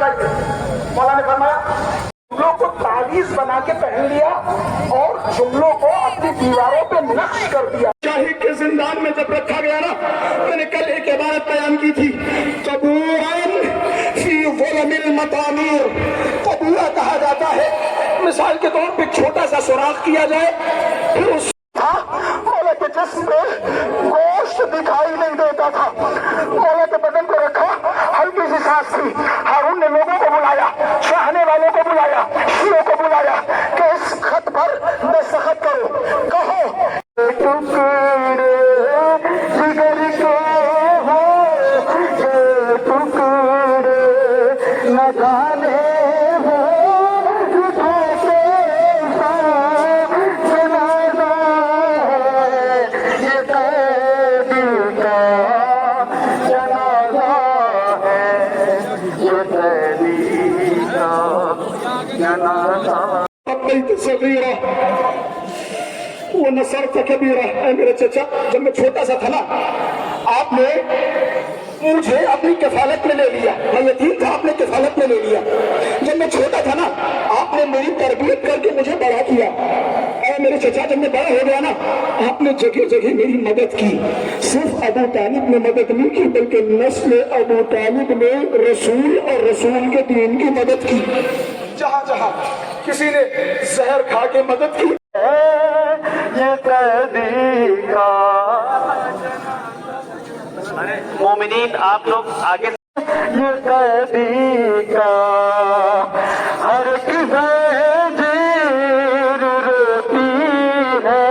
چاہیے. مولا نے فرمایا جملوں کو تعویذ بنا کے پہن لیا اور جملوں کو اپنی دیواروں پہ نقش کر دیا. شاہی کے زندان میں جب رکھا گیا نا، میں نے کل ایک عبارت بیان کی تھی، قبورن فی ظلم المطامیر. قبورہ کہا جاتا ہے مثال کے طور پہ چھوٹا سا سوراخ کیا جائے، پھر اس مولا کے جسم میں گوشت دکھائی نہیں دیتا تھا. مولا کے بدن کو رکھا، ہلکی سی سانس تھی. ہارون نے لوگوں کو بلایا، چاہنے والوں کو بلایا، شیعوں کو بلایا کہ اس خط پر دستخط کرو. کہو ٹکڑے جگر کے ہو یہ ٹکڑے نہ جانے ہو صغیرہ وہ نصرت کبیرہ. اے میرے چچا، جب میں چھوٹا سا تھا نا، آپ نے مجھے اپنی کفالت میں لے لیا. میں یتیم تھا، آپ نے کفالت میں لے لیا. جب میں چھوٹا تھا نا، آپ نے میری تربیت کر کے مجھے بڑا کیا. اے میرے چچا، جب میں بڑا ہو گیا نا، آپ نے جگہ جگہ میری مدد کی. صرف ابو طالب نے مدد نہیں کی، بلکہ نسل ابو طالب نے رسول اور رسول کے دین کی مدد کی. جہاں جہاں کسی نے زہر کھا کے مدد کی، یہ قیدی کا مومنین آپ لوگ آگے یہ قیدی کا ہر زنجیر روتی ہے،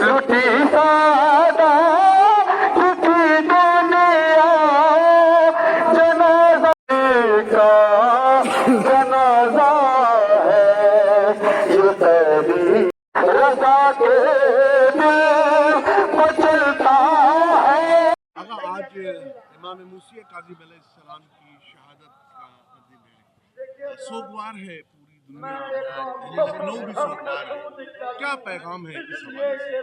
لٹی سادہ لٹی دنیا. جنازہ کا جنازہ ہے یہ قیدی، رضا کے دل مچلتا ہے. آج امام موسی کاظم علیہ السلام کی شہادت کا دن ہے، سوگوار ہے پوری دنیا، اہل لکھنؤ بھی سوگوار ہے. کیا پیغام ہے اس حوالے سے؟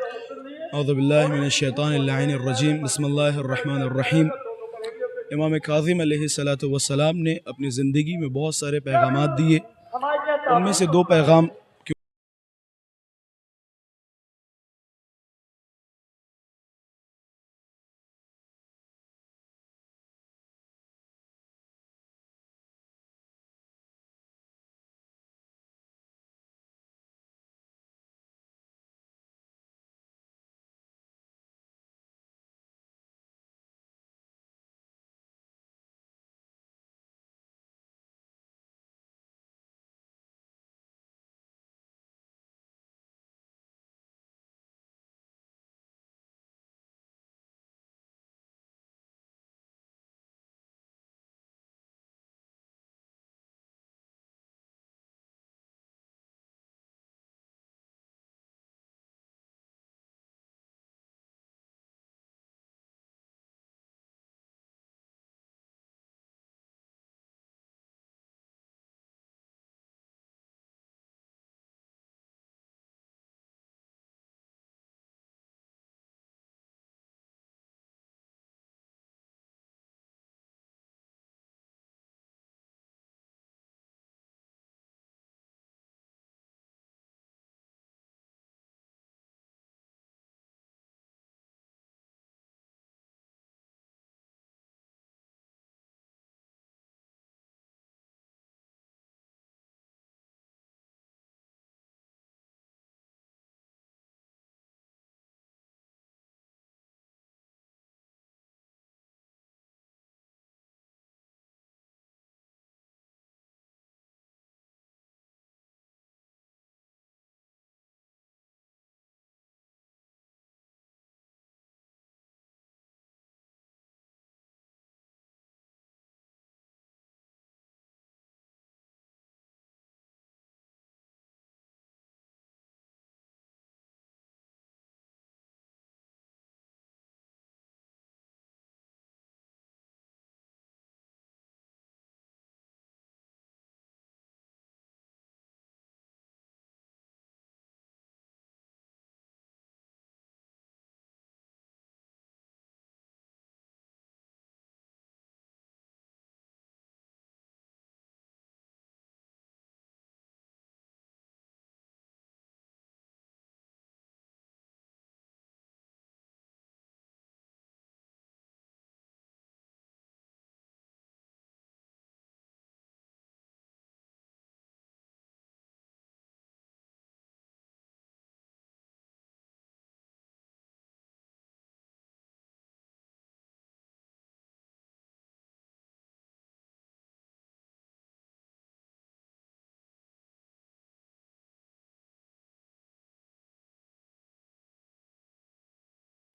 اعوذ باللہ من الشیطان اللعین الرجیم. بسم اللہ الرحمن الرحیم. امام کاظم علیہ السلام نے اپنی زندگی میں بہت سارے پیغامات دیے. ان میں سے دو پیغام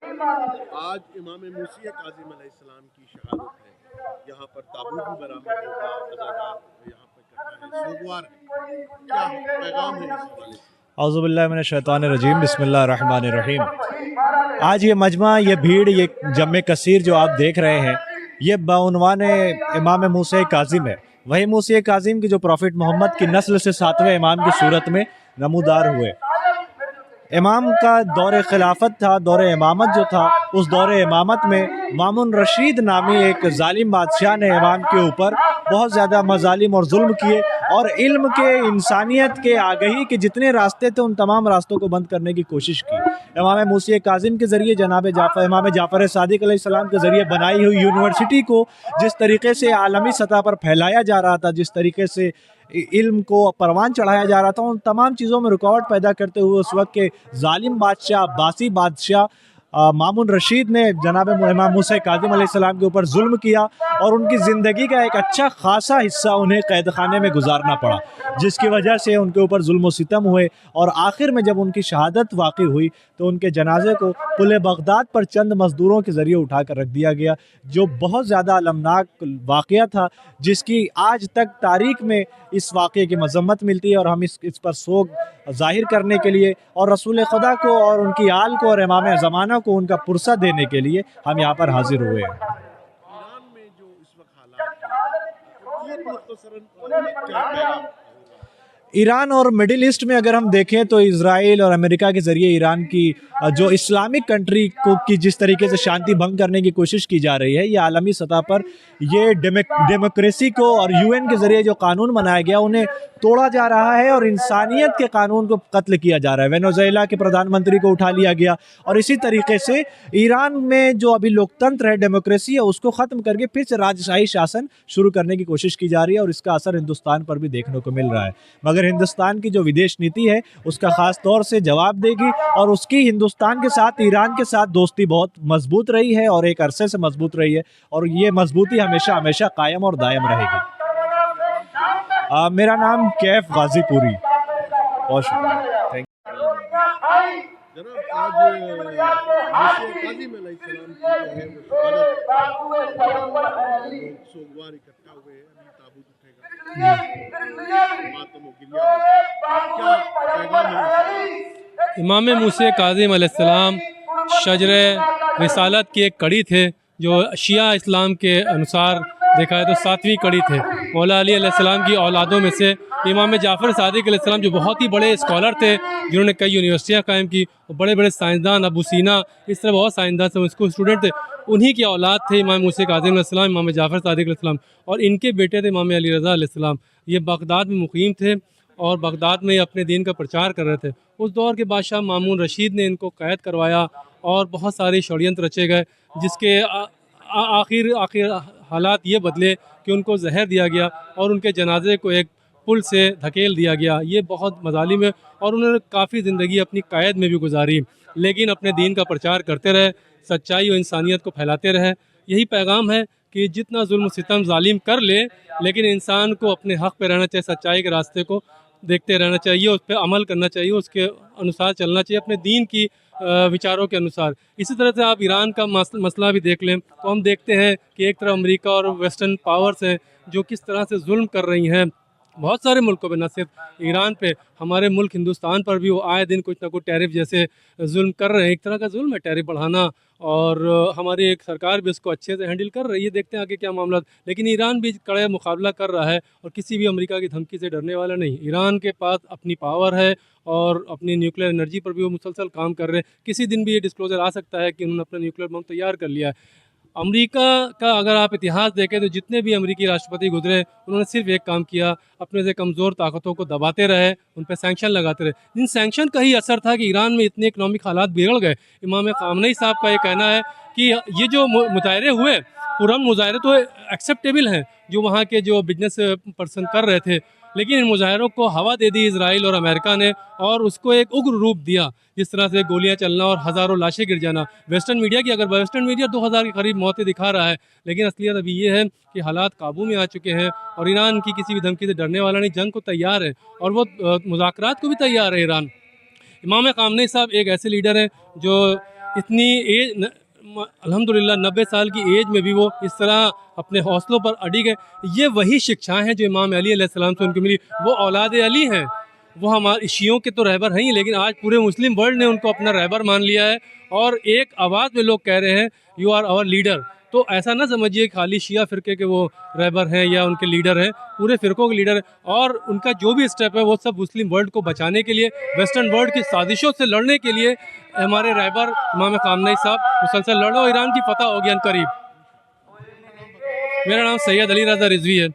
آج امام موسی کاظم علیہ السلام کی شہادت ہے، یہاں پر تابوت بھی برآمد ہوگا، عزادار یہاں پر کرتا ہے، سوگوار ہے، کیا پیغام ہے اس حوالے سے؟ اعوذ باللہ من الشیطان الرجیم، بسم اللہ الرحمن الرحیم۔ آج یہ مجمع، یہ بھیڑ، یہ جمع کثیر جو آپ دیکھ رہے ہیں، یہ بعنوان امام موسی کاظم ہے۔ وہی موسی کاظم کی جو پروفٹ محمد کی نسل سے 7ویں امام کی صورت میں نمودار ہوئے۔ امام کا دور خلافت تھا، دور امامت جو تھا، اس دور امامت میں مامون رشید نامی ایک ظالم بادشاہ نے امام کے اوپر بہت زیادہ مظالم اور ظلم کیے، اور علم کے، انسانیت کے، آگہی کے جتنے راستے تھے ان تمام راستوں کو بند کرنے کی کوشش کی۔ امام موسی کاظم کے ذریعے امام جعفر صادق علیہ السلام کے ذریعے بنائی ہوئی یونیورسٹی کو جس طریقے سے عالمی سطح پر پھیلایا جا رہا تھا، جس طریقے سے علم کو پروان چڑھایا جا رہا تھا، ان تمام چیزوں میں رکاوٹ پیدا کرتے ہوئے اس وقت کے ظالم بادشاہ، عباسی بادشاہ مامون رشید نے جناب امام موسی کاظم علیہ السلام کے اوپر ظلم کیا، اور ان کی زندگی کا ایک اچھا خاصا حصہ انہیں قید خانے میں گزارنا پڑا، جس کی وجہ سے ان کے اوپر ظلم و ستم ہوئے، اور آخر میں جب ان کی شہادت واقع ہوئی تو ان کے جنازے کو پل بغداد پر چند مزدوروں کے ذریعے اٹھا کر رکھ دیا گیا، جو بہت زیادہ المناک واقعہ تھا، جس کی آج تک تاریخ میں اس واقعے کی مذمت ملتی ہے، اور ہم اس پر سوگ ظاہر کرنے کے لیے اور رسول خدا کو اور ان کی آل کو اور امام زمانہ کو ان کا پرسہ دینے کے لیے ہم یہاں پر حاضر ہوئے ہیں۔ ایران میں جو اس وقت حالات ہیں، بہت مختصراً کیا پیغام؟ ایران اور مڈل ایسٹ میں اگر ہم دیکھیں تو اسرائیل اور امریکہ کے ذریعے ایران کی جو اسلامک کنٹری کو کی جس طریقے سے شانتی بھنگ کرنے کی کوشش کی جا رہی ہے، یہ عالمی سطح پر یہ ڈیموکریسی کو اور UN کے ذریعے جو قانون بنایا گیا انہیں توڑا جا رہا ہے، اور انسانیت کے قانون کو قتل کیا جا رہا ہے۔ وینزویلا کے پردھان منتری کو اٹھا لیا گیا، اور اسی طریقے سے ایران میں جو ابھی لوکتنتر ہے، ڈیموکریسی ہے، اس کو ختم کر کے پھر سے راجشاہی شاسن شروع کرنے کی کوشش کی جا رہی ہے، اور اس کا اثر ہندوستان پر بھی دیکھنے کو مل رہا ہے۔ مگر ہندوستان کی جو ودیش نیتی ہے اس کا خاص طور سے جواب دے گی، اور اس کی ہندوستان کے ساتھ، ایران کے ساتھ دوستی بہت مضبوط رہی ہے، اور ایک عرصے سے مضبوط رہی ہے، اور یہ مضبوطی ہمیشہ ہمیشہ قائم اور دائم رہے گی۔ میرا نام کیف غازی پوری، بہت شکریہ۔ جناب، آج موسی کاظم علیہ السلام کی جو ہے وہ شہادت، لوگ سوگوار اکٹھا ہوئے ہیں، ابھی تابوت اٹھے گا، ماتم و گریہ ہوگا، کیا پیغام ہے؟ امام موسی کاظم علیہ السلام شجر رسالت کی ایک کڑی تھے، جو شیعہ اسلام کے انصار دیکھا ہے تو 7ویں کڑی تھے۔ مولا علی علیہ السلام کی اولادوں میں سے امام جعفر صادق علیہ السلام جو بہت ہی بڑے اسکالر تھے، جنہوں نے کئی یونیورسٹیاں قائم کی، بڑے بڑے سائنسدان، ابو سینا، اس طرح بہت سائنسدان سے اس کو اسٹوڈنٹ تھے، انہی کی اولاد تھے امام موسی کاظم علیہ السلام، امام جعفر صادق علیہ السلام، اور ان کے بیٹے تھے امام علی رضا علیہ السلام۔ یہ بغداد میں مقیم تھے اور بغداد میں اپنے دین کا پرچار کر رہے تھے۔ اس دور کے بادشاہ مامون رشید نے ان کو قید کروایا، اور بہت سارے شڑینتر رچے گئے، جس کے آخر حالات یہ بدلے کہ ان کو زہر دیا گیا اور ان کے جنازے کو ایک پل سے دھکیل دیا گیا۔ یہ بہت مظالم ہے، اور انہوں نے کافی زندگی اپنی قید میں بھی گزاری، لیکن اپنے دین کا پرچار کرتے رہے، سچائی و انسانیت کو پھیلاتے رہے۔ یہی پیغام ہے کہ جتنا ظلم و ستم ظالم کر لے، لیکن انسان کو اپنے حق پہ رہنا چاہیے، سچائی کے راستے کو دیکھتے رہنا چاہیے، اس پہ عمل کرنا چاہیے، اس کے انوسار چلنا چاہیے، اپنے دین کی وچاروں کے انوسار۔ اسی طرح سے آپ ایران کا مسئلہ بھی دیکھ لیں تو ہم دیکھتے ہیں کہ ایک طرف امریکہ اور ویسٹرن پاورز ہیں جو کس طرح سے ظلم کر رہی ہیں بہت سارے ملکوں پہ، نہ صرف ایران پہ، ہمارے ملک ہندوستان پر بھی وہ آئے دن کچھ نہ کچھ ٹیرف جیسے ظلم کر رہے ہیں۔ ایک طرح کا ظلم ہے ٹیرف بڑھانا، اور ہماری ایک سرکار بھی اس کو اچھے سے ہینڈل کر رہی ہے، دیکھتے ہیں آگے کیا معاملات۔ لیکن ایران بھی کڑے مقابلہ کر رہا ہے، اور کسی بھی امریکہ کی دھمکی سے ڈرنے والا نہیں۔ ایران کے پاس اپنی پاور ہے، اور اپنی نیوکلیر انرجی پر بھی وہ مسلسل کام کر رہے ہیں۔ کسی دن بھی یہ ڈسکلوزر آ سکتا ہے کہ انہوں نے اپنا نیوکلیر بم تیار کر لیا ہے۔ امریکہ کا اگر آپ اتہاس دیکھیں تو جتنے بھی امریکی راشٹرپتی گزرے، انہوں نے صرف ایک کام کیا، اپنے سے کمزور طاقتوں کو دباتے رہے، ان پہ سینکشن لگاتے رہے۔ ان سینکشن کا ہی اثر تھا کہ ایران میں اتنے اکنامک حالات بگڑ گئے۔ امام خامنئی صاحب کا یہ کہنا ہے کہ یہ جو مظاہرے ہوئے، پرامن مظاہرے تو ایکسیپٹیبل ہیں جو وہاں کے جو بزنس پرسن کر رہے تھے، لیکن ان مظاہروں کو ہوا دے دی اسرائیل اور امریکہ نے، اور اس کو ایک اگر روپ دیا، جس طرح سے گولیاں چلنا اور ہزاروں لاشیں گر جانا۔ ویسٹرن میڈیا کی اگر ویسٹرن میڈیا 2000 کے قریب موتیں دکھا رہا ہے، لیکن اصلیت ابھی یہ ہے کہ حالات قابو میں آ چکے ہیں، اور ایران کی کسی بھی دھمکی سے ڈرنے والا نہیں، جنگ کو تیار ہے، اور وہ مذاکرات کو بھی تیار ہے ایران۔ امام خامنئی صاحب ایک ایسے لیڈر ہیں جو اتنی ایج الحمدللہ 90 سال کی ایج میں بھی وہ اس طرح اپنے حوصلوں پر اڑی گئے. یہ وہی شکشائیں ہیں جو امام علی علیہ السلام سے ان کو ملی. وہ اولاد علی ہیں, وہ ہمارے شیعوں کے تو رہبر ہیں ہی, لیکن آج پورے مسلم ورلڈ نے ان کو اپنا رہبر مان لیا ہے, اور ایک آواز میں لوگ کہہ رہے ہیں یو آر آور لیڈر. تو ایسا نہ سمجھیے کہ خالی شیعہ فرقے کے وہ رہبر ہیں یا ان کے لیڈر ہیں, پورے فرقوں کے لیڈر ہیں, اور ان کا جو بھی اسٹیپ ہے وہ سب مسلم ورلڈ کو بچانے کے لیے, ویسٹرن ورلڈ کی سازشوں سے لڑنے کے لیے. ہمارے رہبر امام خامنہئی صاحب مسلسل لڑو, ایران کی فتح ہوگی ان قریب. میرا نام سید علی رضا رضوی ہے.